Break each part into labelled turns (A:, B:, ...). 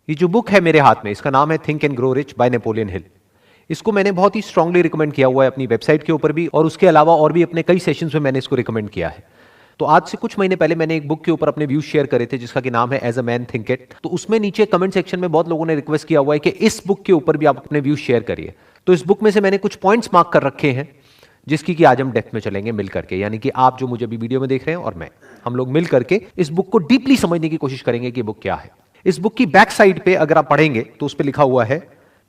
A: ये जो बुक है मेरे हाथ में, इसका नाम है think and grow rich by Napoleon Hill. इसको मैंने बहुत ही स्ट्रांगली रिकमेंड किया हुआ है अपनी वेबसाइट के ऊपर भी, और उसके अलावा और भी अपने कई सेशंस में मैंने इसको रिकमेंड किया है। तो आज से कुछ महीने पहले मैंने एक बुक के ऊपर अपने व्यूज शेयर करे थे जिसका कि नाम है as a man thinketh. तो उसमें नीचे कमेंट सेक्शन में बहुत लोगों ने रिक्वेस्ट किया हुआ है कि इस बुक के ऊपर भी आप अपने व्यूज शेयर करिए। तो इस बुक में से मैंने कुछ पॉइंट्स मार्क कर रखे हैं जिसकी कि आज हम डेप्थ में चलेंगे मिल करके, यानी कि आप जो मुझे अभी वीडियो में देख रहे हैं और मैं, हम लोग मिल करके इस बुक को डीपली समझने की कोशिश करेंगे कि बुक क्या है। इस बुक की बैक साइड पे अगर आप पढ़ेंगे तो उस पे लिखा हुआ है,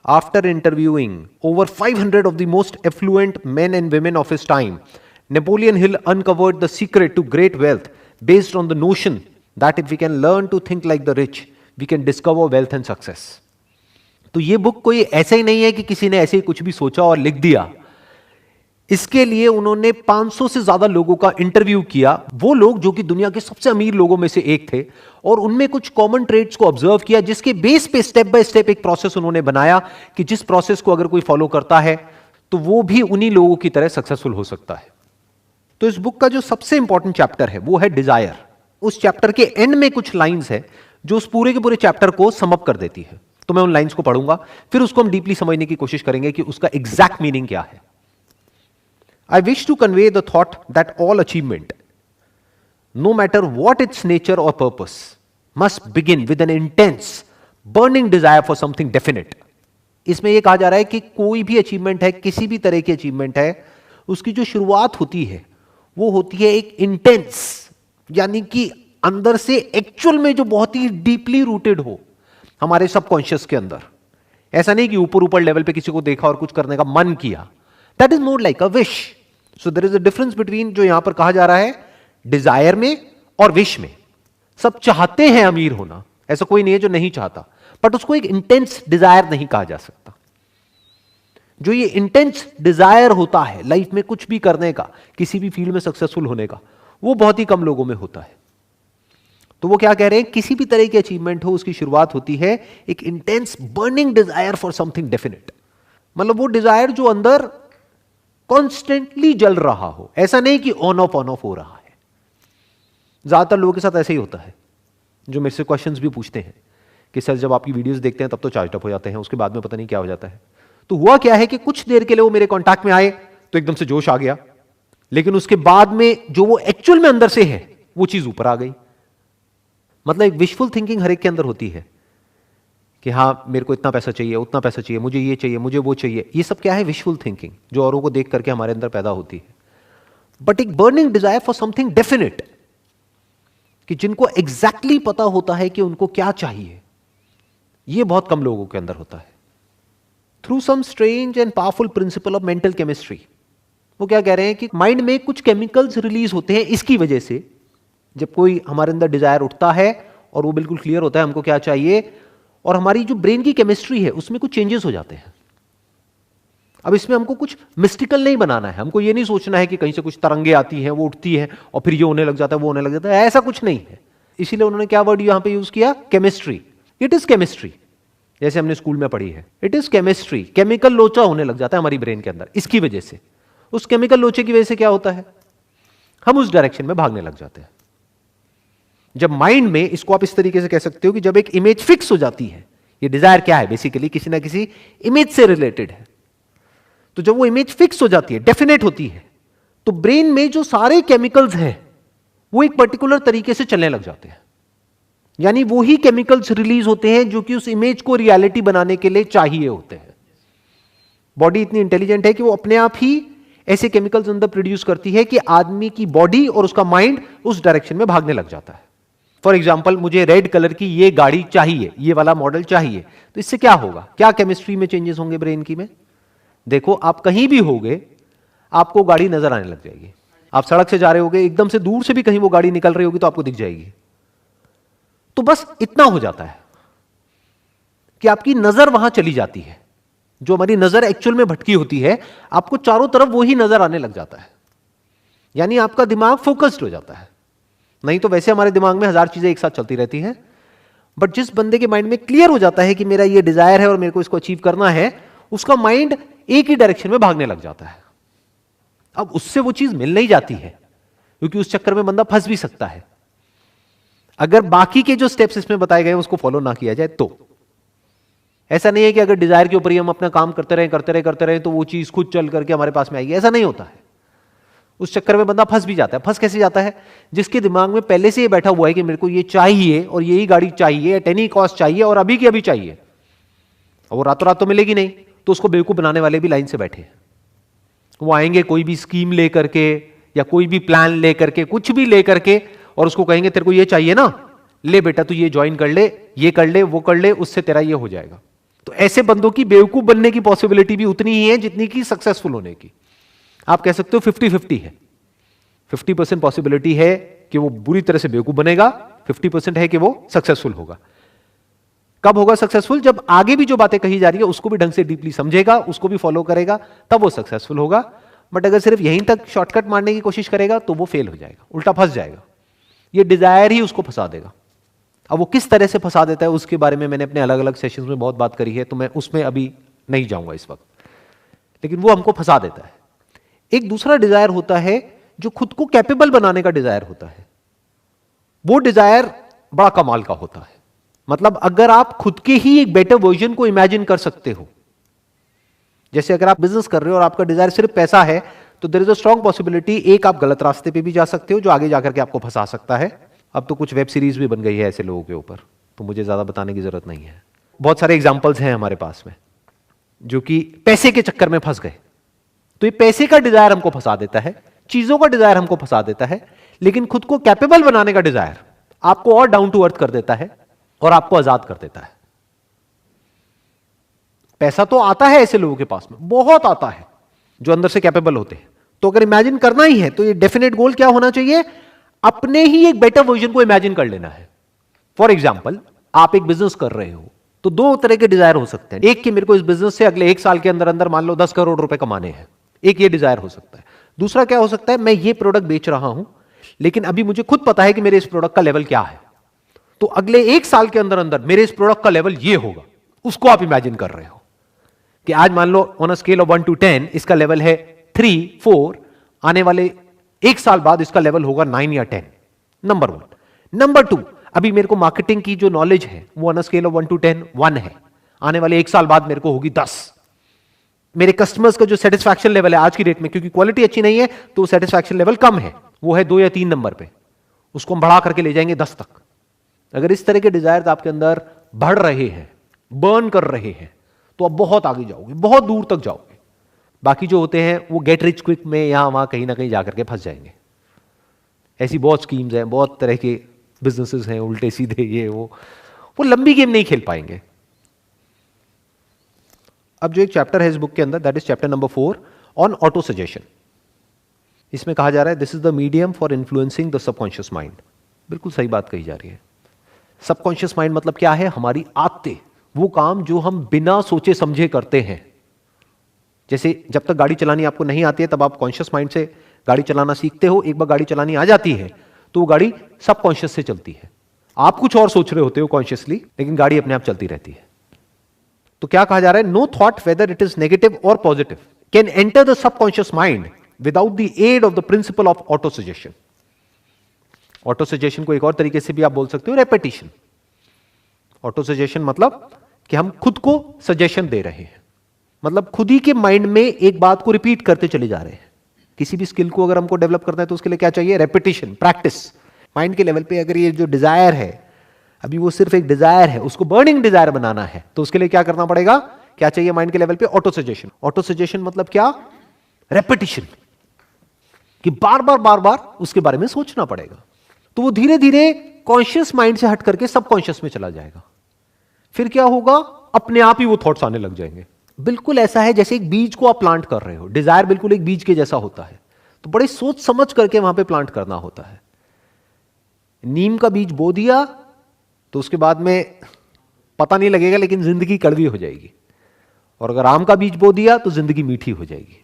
A: after interviewing over 500 of the most affluent men and women of his time, Napoleon Hill uncovered the secret to great wealth based on the notion that if we can learn to think like the rich we can discover wealth and success. तो ये book कोई ऐसा ही नहीं है कि किसी ने ऐसे ही कुछ भी सोचा और लिख दिया। इसके लिए उन्होंने 500 से ज्यादा लोगों का इंटरव्यू किया, वो लोग जो कि दुनिया के सबसे अमीर लोगों में से एक थे, और उनमें कुछ कॉमन ट्रेड्स को ऑब्जर्व किया, जिसके बेस पे स्टेप बाय स्टेप एक प्रोसेस उन्होंने बनाया कि जिस प्रोसेस को अगर कोई फॉलो करता है तो वो भी उन्हीं लोगों की तरह सक्सेसफुल हो सकता है। तो इस बुक का जो सबसे इंपॉर्टेंट चैप्टर है वो है डिजायर। उस चैप्टर के एंड में कुछ लाइंस है जो उस पूरे के पूरे चैप्टर को सम अप कर देती है। तो मैं उन लाइंस को पढ़ूंगा, फिर उसको हम डीपली समझने की कोशिश करेंगे कि उसका एग्जैक्ट मीनिंग क्या है। I wish to convey the thought that all achievement, no matter what its nature or purpose, must begin with an intense, burning desire for something definite. इसमें यह कहा जा रहा है कि कोई भी अचीवमेंट है, किसी भी तरह की अचीवमेंट है, उसकी जो शुरुआत होती है वो होती है एक इंटेंस, यानी कि अंदर से एक्चुअल में जो बहुत ही डीपली रूटेड हो हमारे सबकॉन्शियस के अंदर। ऐसा नहीं कि ऊपर ऊपर लेवल पे किसी को देखा और कुछ करने का मन किया। That is more like a wish. So there is a difference between जो यहां पर कहा जा रहा है डिजायर में और विश में। सब चाहते हैं अमीर होना, ऐसा कोई नहीं है जो नहीं चाहता, बट उसको एक इंटेंस डिजायर नहीं कहा जा सकता। जो ये इंटेंस डिजायर होता है लाइफ में कुछ भी करने का, किसी भी फील्ड में सक्सेसफुल होने का, वो बहुत ही कम लोगों में होता है। तो वो क्या कह रहे हैं, किसी भी तरह की अचीवमेंट हो उसकी शुरुआत होती है एक intense burning desire for something definite. मतलब वो डिजायर जो अंदर कॉन्स्टेंटली जल रहा हो, ऐसा नहीं कि ऑन ऑफ हो रहा है। ज्यादातर लोगों के साथ ऐसे ही होता है जो मेरे से क्वेश्चंस भी पूछते हैं कि सर जब आपकी वीडियोस देखते हैं तब तो चार्ज अप हो जाते हैं, उसके बाद में पता नहीं क्या हो जाता है। तो हुआ क्या है कि कुछ देर के लिए वो मेरे कांटेक्ट में आए तो एकदम से जोश आ गया, लेकिन उसके बाद में जो वो एक्चुअल में अंदर से है वो चीज ऊपर आ गई। मतलब एक विशफुल थिंकिंग हर एक के अंदर होती है कि हाँ मेरे को इतना पैसा चाहिए, उतना पैसा चाहिए, मुझे ये चाहिए, मुझे वो चाहिए। ये सब क्या है, विशफुल थिंकिंग जो औरों को देख करके हमारे अंदर पैदा होती है। बट एक burning desire for something definite, कि जिनको एग्जैक्टली पता होता है कि उनको क्या चाहिए, ये बहुत कम लोगों के अंदर होता है। Through some strange and powerful principle of mental chemistry, वो क्या कह रहे हैं कि माइंड में कुछ केमिकल्स रिलीज होते हैं। इसकी वजह से जब कोई हमारे अंदर डिजायर उठता है और वो बिल्कुल क्लियर होता है हमको क्या चाहिए, और हमारी जो ब्रेन की केमिस्ट्री है उसमें कुछ चेंजेस हो जाते हैं। अब इसमें हमको कुछ मिस्टिकल नहीं बनाना है, हमको ये नहीं सोचना है कि कहीं से कुछ तरंगे आती हैं, वो उठती है और फिर ये होने लग जाता है, वो होने लग जाता है, ऐसा कुछ नहीं है। इसीलिए उन्होंने क्या वर्ड यहां पे यूज किया, केमिस्ट्री। इट इज केमिस्ट्री, जैसे हमने स्कूल में पढ़ी है, इट इज केमिस्ट्री। केमिकल लोचा होने लग जाता है हमारी ब्रेन के अंदर। इसकी वजह से, उस केमिकल लोचे की वजह से क्या होता है, हम उस डायरेक्शन में भागने लग जाते हैं। जब माइंड में, इसको आप इस तरीके से कह सकते हो कि जब एक इमेज फिक्स हो जाती है, ये डिजायर क्या है बेसिकली, किसी ना किसी इमेज से रिलेटेड है, तो जब वो इमेज फिक्स हो जाती है, डेफिनेट होती है, तो ब्रेन में जो सारे केमिकल्स हैं वो एक पर्टिकुलर तरीके से चलने लग जाते हैं। यानी वो ही केमिकल्स रिलीज होते हैं जो कि उस इमेज को रियलिटी बनाने के लिए चाहिए होते हैं। बॉडी इतनी इंटेलिजेंट है कि वो अपने आप ही ऐसे केमिकल्स अंदर प्रोड्यूस करती है कि आदमी की बॉडी और उसका माइंड उस डायरेक्शन में भागने लग जाता है। फॉर एग्जाम्पल, मुझे रेड कलर की ये गाड़ी चाहिए, ये वाला मॉडल चाहिए, तो इससे क्या होगा, क्या केमिस्ट्री में चेंजेस होंगे ब्रेन की में। देखो आप कहीं भी होगे आपको गाड़ी नजर आने लग जाएगी। आप सड़क से जा रहे होगे, एकदम से दूर से भी कहीं वो गाड़ी निकल रही होगी तो आपको दिख जाएगी। तो बस इतना हो जाता है कि आपकी नजर वहां चली जाती है। जो हमारी नजर एक्चुअल में भटकी होती है, आपको चारों तरफ वही नजर आने लग जाता है। यानी आपका दिमाग फोकस्ड हो जाता है। नहीं तो वैसे हमारे दिमाग में हजार चीजें एक साथ चलती रहती हैं, बट जिस बंदे के माइंड में क्लियर हो जाता है कि मेरा ये डिजायर है और मेरे को इसको अचीव करना है, उसका माइंड एक ही डायरेक्शन में भागने लग जाता है। अब उससे वो चीज मिल नहीं जाती है, क्योंकि उस चक्कर में बंदा फंस भी सकता है अगर बाकी के जो स्टेप्स इसमें बताए गए उसको फॉलो ना किया जाए तो। ऐसा नहीं है कि अगर डिजायर के ऊपर ही हम अपना काम करते रहे तो वो चीज खुद चल करके हमारे पास में आएगी, ऐसा नहीं होता है। उस चक्कर में बंदा फंस भी जाता है। फंस कैसे जाता है? जिसके दिमाग में पहले से ये बैठा हुआ है कि मेरे को ये चाहिए और यही गाड़ी चाहिए, एट एनी कॉस्ट चाहिए और अभी की अभी चाहिए, और वो रातों रात तो मिलेगी नहीं, तो उसको बेवकूफ बनाने वाले भी लाइन से बैठे हैं। वो आएंगे कोई भी स्कीम लेकर के या कोई भी प्लान लेकर के, कुछ भी लेकर के, और उसको कहेंगे तेरे को ये चाहिए ना, ले बेटा तू ये ज्वाइन कर ले, ये कर ले, वो कर ले, उससे तेरा ये हो जाएगा। तो ऐसे बंदों की बेवकूफ बनने की पॉसिबिलिटी भी उतनी ही है जितनी की सक्सेसफुल होने की। आप कह सकते हो 50-50 है। 50% पॉसिबिलिटी है कि वो बुरी तरह से बेवकूफ बनेगा, 50% है कि वो सक्सेसफुल होगा। कब होगा सक्सेसफुल? जब आगे भी जो बातें कही जा रही है उसको भी ढंग से डीपली समझेगा, उसको भी फॉलो करेगा, तब वो सक्सेसफुल होगा। बट अगर सिर्फ यहीं तक शॉर्टकट मारने की कोशिश करेगा तो वो फेल हो जाएगा, उल्टा फंस जाएगा। ये डिजायर ही उसको फंसा देगा। अब वो किस तरह से फंसा देता है उसके बारे में मैंने अपने अलग अलग सेशंस में बहुत बात करी है, तो मैं उसमें अभी नहीं जाऊंगा इस वक्त, लेकिन वो हमको फंसा देता है। एक दूसरा डिजायर होता है जो खुद को कैपेबल बनाने का डिजायर होता है। वो डिजायर बड़ा कमाल का होता है। मतलब अगर आप खुद के ही एक बेटर वर्जन को इमेजिन कर सकते हो, जैसे अगर आप बिजनेस कर रहे हो और आपका डिजायर सिर्फ पैसा है, तो there is a strong possibility एक आप गलत रास्ते पे भी जा सकते हो जो आगे जाकर के आपको फंसा सकता है। अब तो कुछ वेब सीरीज भी बन गई है ऐसे लोगों के ऊपर, तो मुझे ज्यादा बताने की जरूरत नहीं है। बहुत सारे एग्जाम्पल्स हैं हमारे पास में जो कि पैसे के चक्कर में फंस गए। तो ये पैसे का डिजायर हमको फंसा देता है, चीजों का डिजायर हमको फंसा देता है, लेकिन खुद को कैपेबल बनाने का डिजायर आपको और डाउन टू अर्थ कर देता है और आपको आजाद कर देता है। पैसा तो आता है ऐसे लोगों के पास में, बहुत आता है, जो अंदर से कैपेबल होते हैं। तो अगर इमेजिन करना ही है तो ये डेफिनेट गोल क्या होना चाहिए? अपने ही एक बेटर वर्जन को इमेजिन कर लेना है। फॉर एग्जाम्पल, आप एक बिजनेस कर रहे हो तो दो तरह के डिजायर हो सकते हैं। एक कि मेरे को इस बिजनेस से अगले 1 साल के अंदर अंदर मान लो 10 करोड़ रुपए कमाने हैं, एक ये डिजायर हो सकता है। दूसरा क्या हो सकता है? मैं ये प्रोडक्ट बेच रहा हूं लेकिन अभी मुझे खुद पता है कि मेरे इस प्रोडक्ट का लेवल क्या है, तो अगले 1 साल के अंदर अंदर मेरे इस प्रोडक्ट का लेवल ये होगा। उसको आप इमेजिन कर रहे हो कि आज मान लो on a scale of 1 to 10 इसका लेवल है 3, 4, आने वाले 1 साल बाद इसका लेवल होगा 9 या 10। नंबर 1। नंबर 2, अभी मेरे को मार्केटिंग की जो नॉलेज है वो on a scale of 1 to 10 1 है, आने वाले 1 साल बाद मेरे को होगी 10। मेरे कस्टमर्स का जो सेटिस्फैक्शन लेवल है आज की डेट में, क्योंकि क्वालिटी अच्छी नहीं है तो सेटिस्फैक्शन लेवल कम है, वो है 2 या 3 नंबर पे, उसको हम बढ़ा करके ले जाएंगे 10 तक। अगर इस तरह के डिजायर आपके अंदर बढ़ रहे हैं, बर्न कर रहे हैं, तो आप बहुत आगे जाओगे, बहुत दूर तक जाओगे। बाकी जो होते हैं वो गेट रिच क्विक में यहां वहां कहीं ना कहीं जाकर के फंस जाएंगे। ऐसी बहुत स्कीम्स हैं, बहुत तरह के बिजनेसेस हैं, उल्टे सीधे ये वो लंबी गेम नहीं खेल पाएंगे। अब जो एक चैप्टर है इस बुक के अंदर, that is chapter number 4 on auto suggestion. इसमें कहा जा रहा है this is the medium for influencing the subconscious mind. बिल्कुल सही बात कही जा रही है। सबकॉन्शियस माइंड मतलब क्या है? हमारी आदतें, वो काम जो हम बिना सोचे समझे करते हैं। जैसे जब तक गाड़ी चलानी आपको नहीं आती है तब आप कॉन्शियस माइंड से गाड़ी चलाना सीखते हो, एक बार गाड़ी चलानी आ जाती है तो वो गाड़ी सबकॉन्शियस से चलती है। आप कुछ और सोच रहे होते हो कॉन्शियसली, लेकिन गाड़ी अपने आप चलती रहती है। तो क्या कहा जा रहा है? No thought whether it is negative और positive can enter the subconscious mind without the aid of the principle of autosuggestion. Autosuggestion को एक और तरीके से भी आप बोल सकते हो रेपिटेशन। ऑटो सजेशन मतलब कि हम खुद को सजेशन दे रहे हैं, मतलब खुद ही के माइंड में एक बात को रिपीट करते चले जा रहे हैं। किसी भी स्किल को अगर हमको डेवलप करना है तो उसके लिए क्या चाहिए? Repetition, practice. माइंड के लेवल पे अगर ये जो डिजायर है, अभी वो सिर्फ एक डिजायर है, उसको बर्निंग डिजायर बनाना है, तो उसके लिए क्या करना पड़ेगा? क्या चाहिए माइंड के लेवल पे? Auto suggestion. ऑटो सजेशन मतलब क्या? रेपिटेशन, कि बार बार उसके बारे में सोचना पड़ेगा। तो वो धीरे धीरे कॉन्शियस माइंड से हट करके सबकॉन्शियस में चला जाएगा। फिर क्या होगा? अपने आप ही वो थॉट्स आने लग जाएंगे। बिल्कुल ऐसा है जैसे एक बीज को आप प्लांट कर रहे हो। डिजायर बिल्कुल एक बीज के जैसा होता है, तो बड़े सोच समझ करके वहां पे प्लांट करना होता है। नीम का बीज बो दिया तो उसके बाद में पता नहीं लगेगा, लेकिन जिंदगी कड़वी हो जाएगी। और अगर आम का बीज बो दिया तो जिंदगी मीठी हो जाएगी।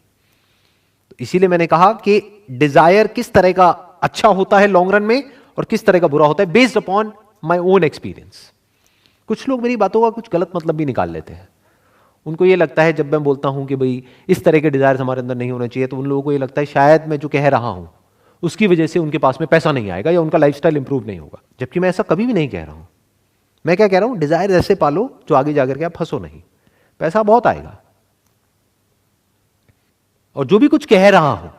A: तो इसीलिए मैंने कहा कि डिजायर किस तरह का अच्छा होता है लॉन्ग रन में और किस तरह का बुरा होता है, based upon my own experience. कुछ लोग मेरी बातों का कुछ गलत मतलब भी निकाल लेते हैं। उनको ये लगता है जब मैं बोलता हूं कि भाई इस तरह के डिजायर हमारे अंदर नहीं होने चाहिए, तो उन लोगों को ये लगता है शायद मैं जो कह रहा हूं उसकी वजह से उनके पास में पैसा नहीं आएगा या उनका लाइफस्टाइल इंप्रूव नहीं होगा, जबकि मैं ऐसा कभी भी नहीं कह रहा हूं। मैं क्या कह रहा हूं, डिजायर ऐसे पालो जो आगे जाकर के आप फंसो नहीं, पैसा बहुत आएगा। और जो भी कुछ कह रहा हूं,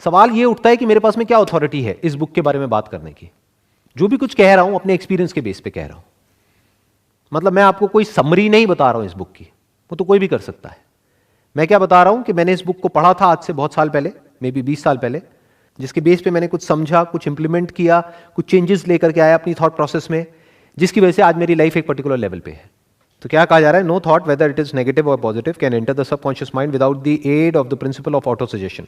A: सवाल यह उठता है कि मेरे पास में क्या अथॉरिटी है इस बुक के बारे में बात करने की। जो भी कुछ कह रहा हूं अपने एक्सपीरियंस के बेस पे कह रहा हूं। मतलब मैं आपको कोई समरी नहीं बता रहा हूं इस बुक की, वो तो कोई भी कर सकता है। मैं क्या बता रहा हूं कि मैंने इस बुक को पढ़ा था आज से बहुत साल पहले, मे बी 20 साल पहले, जिसके बेस पे मैंने कुछ समझा, कुछ इंप्लीमेंट किया, कुछ चेंजेस लेकर के आया अपनी थॉट प्रोसेस में, जिसकी वजह से आज मेरी लाइफ एक पर्टिकुलर लेवल पे है। तो क्या कहा जा रहा है, no thought whether it is negative और positive can enter the subconscious mind without the aid of the principle of autosuggestion.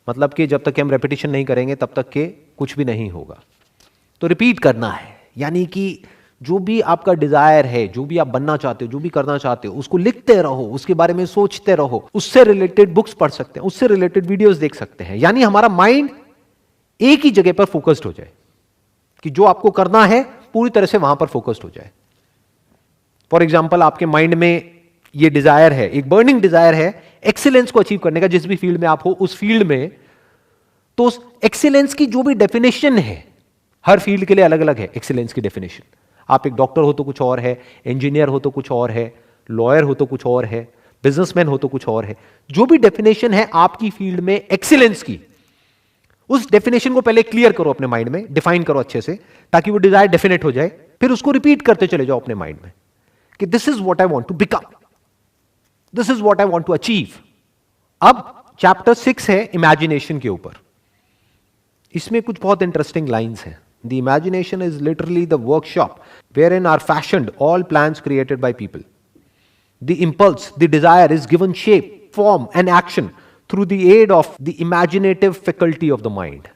A: मतलब कि जब तक कि हम रेपिटेशन नहीं करेंगे तब तक के कुछ भी नहीं होगा। तो रिपीट करना है, यानी कि जो भी आपका डिजायर है, जो भी आप बनना चाहते हो, जो भी करना चाहते हो, उसको लिखते रहो, उसके बारे में सोचते रहो, उससे रिलेटेड बुक्स पढ़ सकते हैं, उससे रिलेटेड वीडियोस देख सकते हैं। यानी हमारा माइंड एक ही जगह पर फोकस्ड हो जाए कि जो आपको करना है पूरी तरह से वहां पर फोकस्ड हो जाए। फॉर एग्जाम्पल, आपके माइंड में ये डिजायर है, एक बर्निंग डिजायर है एक्सीलेंस को अचीव करने का, जिस भी फील्ड में आप हो उस फील्ड में, तो उस एक्सीलेंस की जो भी डेफिनेशन है, हर फील्ड के लिए अलग अलग है एक्सीलेंस की डेफिनेशन। आप एक डॉक्टर हो तो कुछ और है, इंजीनियर हो तो कुछ और है, लॉयर हो तो कुछ और है, बिजनेसमैन हो तो कुछ और है। जो भी डेफिनेशन है आपकी फील्ड में एक्सीलेंस की, उस डेफिनेशन को पहले क्लियर करो अपने माइंड में, डिफाइन करो अच्छे से, ताकि वो डिजायर डेफिनेट हो जाए। फिर उसको रिपीट करते चले जाओ अपने माइंड में कि this is what I want to become, this is what I want to achieve. अब चैप्टर 6 है इमेजिनेशन के ऊपर। इसमें कुछ बहुत इंटरेस्टिंग लाइंस हैं। The imagination is literally the workshop wherein are fashioned all plans created by people. The impulse, the desire is given shape, form and action through the aid of the imaginative faculty of the mind.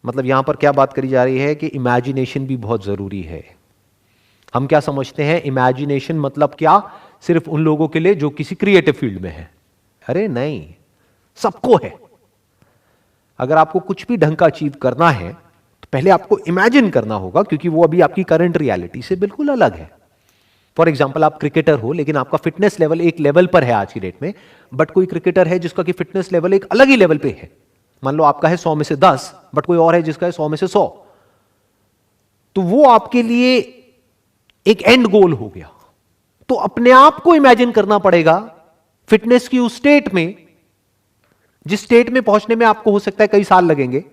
A: मतलब यहां पर क्या बात करी जा रही है कि इमेजिनेशन भी बहुत जरूरी है। हम क्या समझते हैं इमेजिनेशन मतलब क्या, सिर्फ उन लोगों के लिए जो किसी क्रिएटिव फील्ड में है। अरे नहीं, सबको है। अगर आपको कुछ भी ढंग का अचीव करना है तो पहले आपको इमेजिन करना होगा, क्योंकि वो अभी आपकी करंट रियलिटी से बिल्कुल अलग है। फॉर एग्जाम्पल, आप क्रिकेटर हो लेकिन आपका फिटनेस लेवल एक लेवल पर है आज की डेट में, बट कोई क्रिकेटर है जिसका कि फिटनेस लेवल एक अलग ही लेवल पे है। मान लो आपका है 100 में से 10, बट कोई और है जिसका है 100 में से 100। तो वो आपके लिए एक एंड गोल हो गया। तो अपने आप को इमेजिन करना पड़ेगा फिटनेस की उस स्टेट में, जिस स्टेट में पहुंचने में आपको हो सकता है कई साल लगेंगे,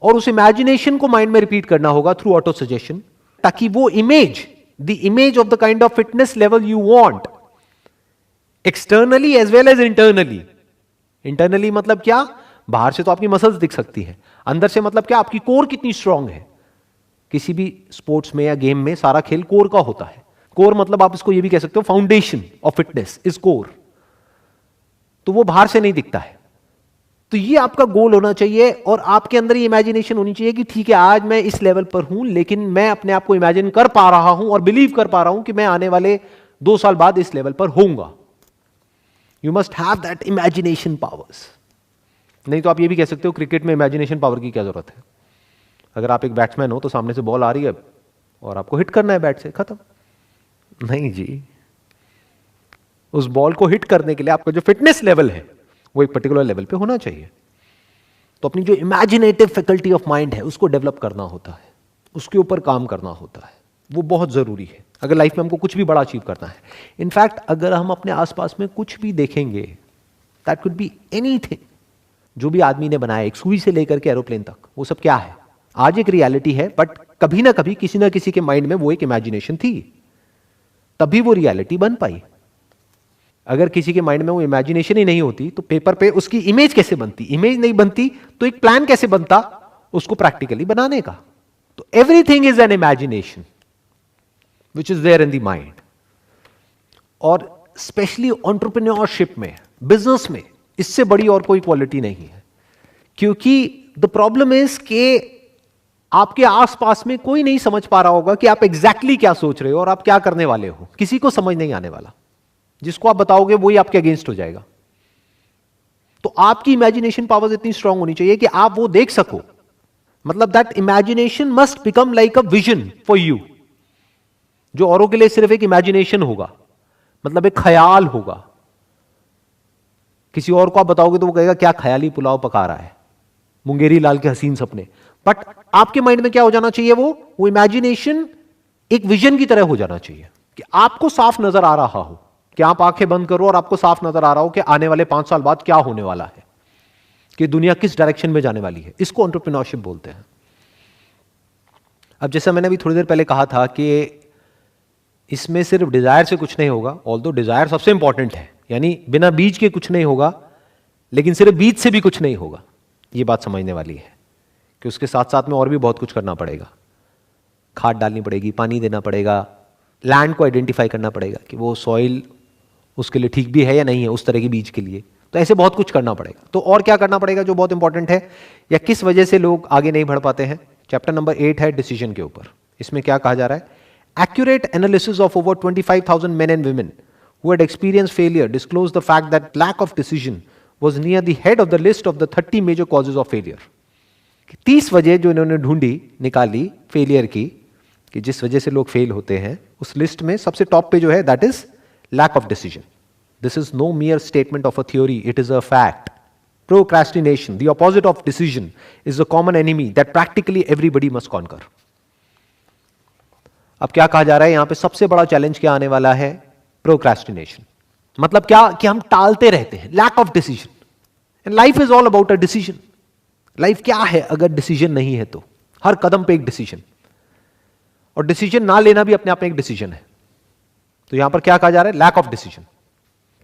A: और उस इमेजिनेशन को माइंड में रिपीट करना होगा थ्रू ऑटो सजेशन, ताकि वो image, the image of the kind of fitness level you want, externally as well as internally. Internally मतलब क्या, बाहर से तो आपकी मसल्स दिख सकती है, अंदर से मतलब क्या, आपकी कोर कितनी स्ट्रांग है। किसी भी स्पोर्ट्स में या गेम में सारा खेल कोर का होता है। कोर मतलब आप इसको ये भी कह सकते हो, foundation of fitness is core. तो वो बाहर से नहीं दिखता है। तो ये आपका गोल होना चाहिए, और आपके अंदर ये इमेजिनेशन होनी चाहिए कि ठीक है, आज मैं इस लेवल पर हूं, लेकिन मैं अपने आप को इमेजिन कर पा रहा हूं और बिलीव कर पा रहा हूं कि मैं आने वाले 2 साल बाद इस लेवल पर होऊंगा। You must have that imagination powers. नहीं तो आप ये भी कह सकते हो, क्रिकेट में इमेजिनेशन पावर की क्या जरूरत है। अगर आप एक बैट्समैन हो तो सामने से बॉल आ रही है और आपको हिट करना है बैट से, खत्म। नहीं जी, उस बॉल को हिट करने के लिए आपका जो फिटनेस लेवल है वो एक पर्टिकुलर लेवल पे होना चाहिए। तो अपनी जो इमेजिनेटिव फैकल्टी ऑफ माइंड है उसको डेवलप करना होता है, उसके ऊपर काम करना होता है। वो बहुत जरूरी है अगर लाइफ में हमको कुछ भी बड़ा अचीव करना है। इनफैक्ट अगर हम अपने आसपास में कुछ भी देखेंगे, दैट कुड बी एनीथिंग, जो भी आदमी ने बनाया, एक सुई से लेकर के एरोप्लेन तक, वो सब क्या है, आज एक रियलिटी है, बट कभी ना कभी किसी ना किसी के माइंड में वो एक इमेजिनेशन थी, तभी वो रियलिटी बन पाई। अगर किसी के माइंड में वो इमेजिनेशन ही नहीं होती तो पेपर पे उसकी इमेज कैसे बनती, इमेज नहीं बनती तो एक प्लान कैसे बनता उसको प्रैक्टिकली बनाने का। तो everything is an imagination which is there in the mind. और स्पेशली एंटरप्रेन्योरशिप में, बिजनेस में, इससे बड़ी और कोई क्वालिटी नहीं है। क्योंकि द प्रॉब्लम इज कि आपके आसपास में कोई नहीं समझ पा रहा होगा कि आप एग्जैक्टली क्या सोच रहे हो और आप क्या करने वाले हो। किसी को समझ नहीं आने वाला, जिसको आप बताओगे वही आपके अगेंस्ट हो जाएगा। तो आपकी इमेजिनेशन पावर्स इतनी स्ट्रांग होनी चाहिए कि आप वो देख सको। मतलब that imagination must become like a vision for you, जो औरों के लिए सिर्फ एक इमेजिनेशन होगा, मतलब एक ख्याल होगा। किसी और को आप बताओगे तो वो कहेगा क्या ख्याली पुलाव पका रहा है, मुंगेरी लाल के हसीन सपने। बट आपके माइंड में क्या हो जाना चाहिए, वो इमेजिनेशन एक विजन की तरह हो जाना चाहिए कि आपको साफ नजर आ रहा हो कि आप आंखें बंद करो और आपको साफ नजर आ रहा हो कि आने वाले 5 साल बाद क्या होने वाला है, कि दुनिया किस डायरेक्शन में जाने वाली है। इसको एंटरप्रेन्योरशिप बोलते हैं। अब जैसा मैंने अभी थोड़ी देर पहले कहा था कि इसमें सिर्फ डिजायर से कुछ नहीं होगा, ऑल्दो डिजायर सबसे इंपॉर्टेंट है, यानी बिना बीज के कुछ नहीं होगा, लेकिन सिर्फ बीज से भी कुछ नहीं होगा। यह बात समझने वाली है कि उसके साथ साथ में और भी बहुत कुछ करना पड़ेगा। खाद डालनी पड़ेगी, पानी देना पड़ेगा, लैंड को आइडेंटिफाई करना पड़ेगा कि वो सॉइल उसके लिए ठीक भी है या नहीं है उस तरह के बीज के लिए। तो ऐसे बहुत कुछ करना पड़ेगा। तो और क्या करना पड़ेगा जो बहुत इंपॉर्टेंट है, या किस वजह से लोग आगे नहीं बढ़ पाते हैं। चैप्टर नंबर 8 है डिसीजन के ऊपर। इसमें क्या कहा जा रहा है, accurate analysis of over 25,000 men and women who had experienced failure disclose the fact that lack of decision was near the head of the list of the 30 major causes of failure. 30 वजह जो इन्होंने ढूंढी, निकाली failure की, कि जिस वजह से लोग फेल होते हैं, उस लिस्ट में सबसे टॉप पे जो है that is lack of decision. This is no mere statement of a theory, it is a fact. Procrastination, the opposite of decision, is a common enemy that practically everybody must conquer. अब क्या कहा जा रहा है यहां पे, सबसे बड़ा चैलेंज क्या आने वाला है, प्रोक्रेस्टिनेशन। मतलब क्या कि हम टालते रहते हैं, lack of decision. And life is all about a decision. Life क्या है अगर डिसीजन नहीं है तो, हर कदम पे एक डिसीजन, और डिसीजन ना लेना भी अपने आप में एक डिसीजन है। तो यहां पर क्या कहा जा रहा है, लैक ऑफ डिसीजन,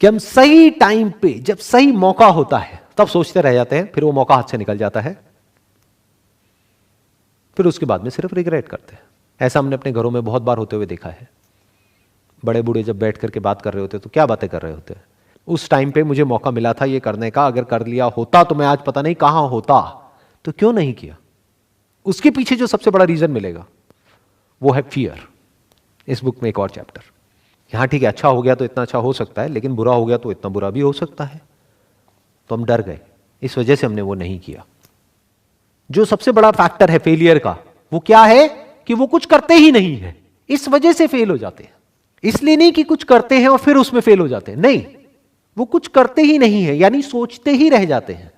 A: कि हम सही टाइम पे जब सही मौका होता है तब सोचते रह जाते हैं, फिर वो मौका हाथ से निकल जाता है, फिर उसके बाद में सिर्फ रिग्रेट करते हैं। ऐसा हमने अपने घरों में बहुत बार होते हुए देखा है। बड़े बूढ़े जब बैठ करके बात कर रहे होते तो क्या बातें कर रहे होते हैं, उस टाइम पे मुझे मौका मिला था ये करने का, अगर कर लिया होता तो मैं आज पता नहीं कहां होता, तो क्यों नहीं किया। उसके पीछे जो सबसे बड़ा रीजन मिलेगा वो है फियर। इस बुक में एक और चैप्टर, यहां ठीक है अच्छा हो गया तो इतना अच्छा हो सकता है, लेकिन बुरा हो गया तो इतना बुरा भी हो सकता है। तो हम डर गए, इस वजह से हमने वो नहीं किया। जो सबसे बड़ा फैक्टर है फेलियर का वो क्या है, कि वो कुछ करते ही नहीं है, इस वजह से फेल हो जाते हैं। इसलिए नहीं कि कुछ करते हैं और फिर उसमें फेल हो जाते हैं, नहीं, वो कुछ करते ही नहीं है, यानी सोचते ही रह जाते हैं।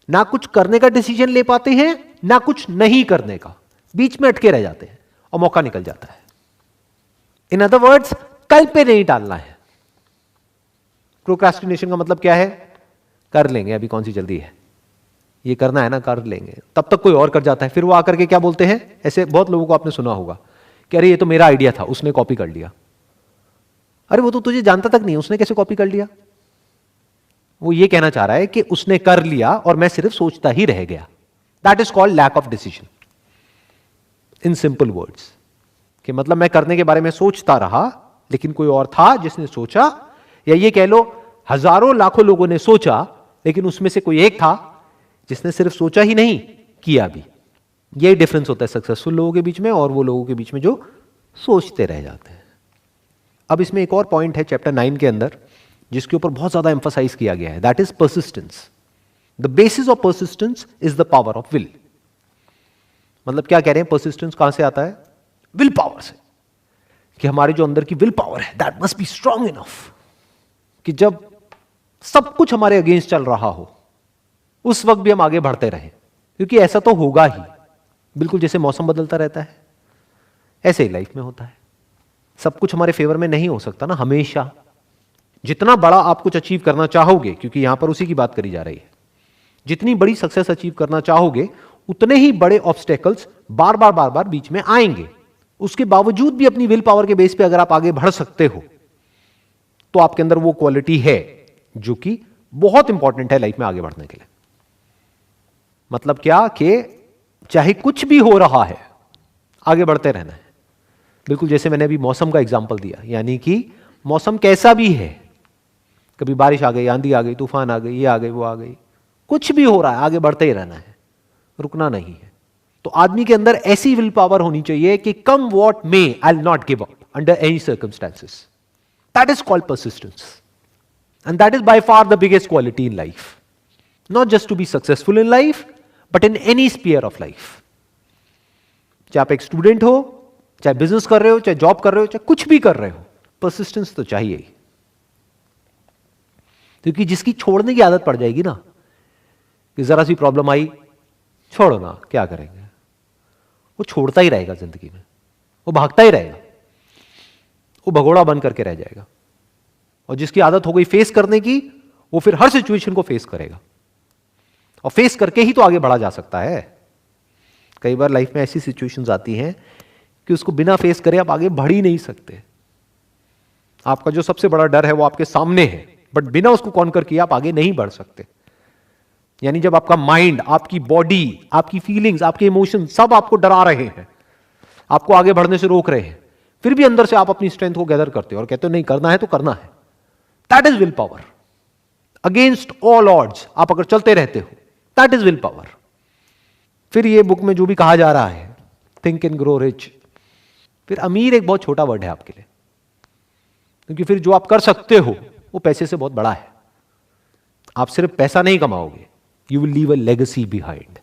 A: ना कुछ करने का डिसीजन ले पाते हैं, ना कुछ नहीं करने का, बीच में अटके रह जाते हैं और मौका निकल जाता है। इन अदर वर्ड्स, कल पे नहीं टालना है। प्रोक्रेस्टिनेशन का मतलब क्या है, कर लेंगे, अभी कौन सी जल्दी है, ये करना है ना, कर लेंगे। तब तक कोई और कर जाता है, फिर वो आकर के क्या बोलते हैं, ऐसे बहुत लोगों को आपने सुना होगा कि अरे ये तो मेरा आइडिया था, उसने कॉपी कर लिया। अरे वो तो तुझे जानता तक नहीं, उसने कैसे कॉपी कर लिया। वो ये कहना चाह रहा है कि उसने कर लिया और मैं सिर्फ सोचता ही रह गया। That is called lack of decision. In simple words, कि मतलब मैं करने के बारे में सोचता रहा, लेकिन कोई और था जिसने सोचा, या ये कह लो हजारों लाखों लोगों ने सोचा, लेकिन उसमें से कोई एक था जिसने सिर्फ सोचा ही नहीं, किया भी। यही डिफरेंस होता है सक्सेसफुल लोगों के बीच में और वो लोगों के बीच में जो सोचते रह जाते हैं। अब इसमें एक और पॉइंट है चैप्टर 9 के अंदर जिसके ऊपर बहुत ज्यादा एम्फसाइज किया गया है, that is persistence. The basis of persistence is the power of will. मतलब क्या कह रहे हैं, परसिस्टेंस कहां से आता है, विल पावर से, कि हमारे जो अंदर की विल पावर है that must be strong enough, कि जब सब कुछ हमारे अगेंस्ट चल रहा हो उस वक्त भी हम आगे बढ़ते रहें, क्योंकि ऐसा तो होगा ही। बिल्कुल जैसे मौसम बदलता रहता है ऐसे ही लाइफ में होता है। सब कुछ हमारे फेवर में नहीं हो सकता ना हमेशा। जितना बड़ा आप कुछ अचीव करना चाहोगे, क्योंकि यहां पर उसी की बात करी जा रही है, जितनी बड़ी सक्सेस अचीव करना चाहोगे उतने ही बड़े ऑब्स्टेकल्स बार बार बीच में आएंगे। उसके बावजूद भी अपनी विल पावर के बेस पे अगर आप आगे बढ़ सकते हो तो आपके अंदर वो क्वालिटी है जो कि बहुत इंपॉर्टेंट है लाइफ में आगे बढ़ने के लिए। मतलब क्या, कि चाहे कुछ भी हो रहा है आगे बढ़ते रहना है। बिल्कुल जैसे मैंने अभी मौसम का एग्जांपल दिया, यानी कि मौसम कैसा भी है, कभी बारिश आ गई, आंधी आ गई, तूफान आ गई, ये आ गई, वो आ गई, कुछ भी हो रहा है आगे बढ़ते ही रहना है, रुकना नहीं है। तो आदमी के अंदर ऐसी विल पावर होनी चाहिए कि come what may, I will not give up under any circumstances. That is called persistence and that is by far the biggest quality in life. Not just to be successful in life but in any sphere of life. चाहे आप एक student हो, चाहे business कर रहे हो, चाहे job कर रहे हो, चाहे कुछ भी कर रहे हो, परसिस्टेंस तो चाहिए ही। क्योंकि जिसकी छोड़ने की आदत पड़ जाएगी ना, कि जरा सी प्रॉब्लम आई, छोड़ो ना, क्या करेंगे, वो छोड़ता ही रहेगा जिंदगी में, वो भागता ही रहेगा। वो भगोड़ा बन करके रह जाएगा। और जिसकी आदत हो गई फेस करने की, वो फिर हर सिचुएशन को फेस करेगा, और फेस करके ही तो आगे बढ़ा जा सकता है। कई बार लाइफ में ऐसी सिचुएशंस आती हैं कि उसको बिना फेस करे आप आगे बढ़ ही नहीं सकते। आपका जो सबसे बड़ा डर है वो आपके सामने है, बट बिना उसको कॉन्कर किए आप आगे नहीं बढ़ सकते। यानी जब आपका माइंड, आपकी बॉडी, आपकी फीलिंग्स, आपके इमोशन सब आपको डरा रहे हैं, आपको आगे बढ़ने से रोक रहे हैं, फिर भी अंदर से आप अपनी स्ट्रेंथ को गैदर करते हो और कहते हो नहीं, करना है तो करना है। That is will power. Against all odds आप अगर चलते रहते हो, दैट इज विल पावर। फिर ये बुक में जो भी कहा जा रहा है, थिंक एंड ग्रो रिच, फिर अमीर एक बहुत छोटा वर्ड है आपके लिए, क्योंकि फिर जो आप कर सकते हो वो पैसे से बहुत बड़ा है। आप सिर्फ पैसा नहीं कमाओगे, you will leave a legacy behind.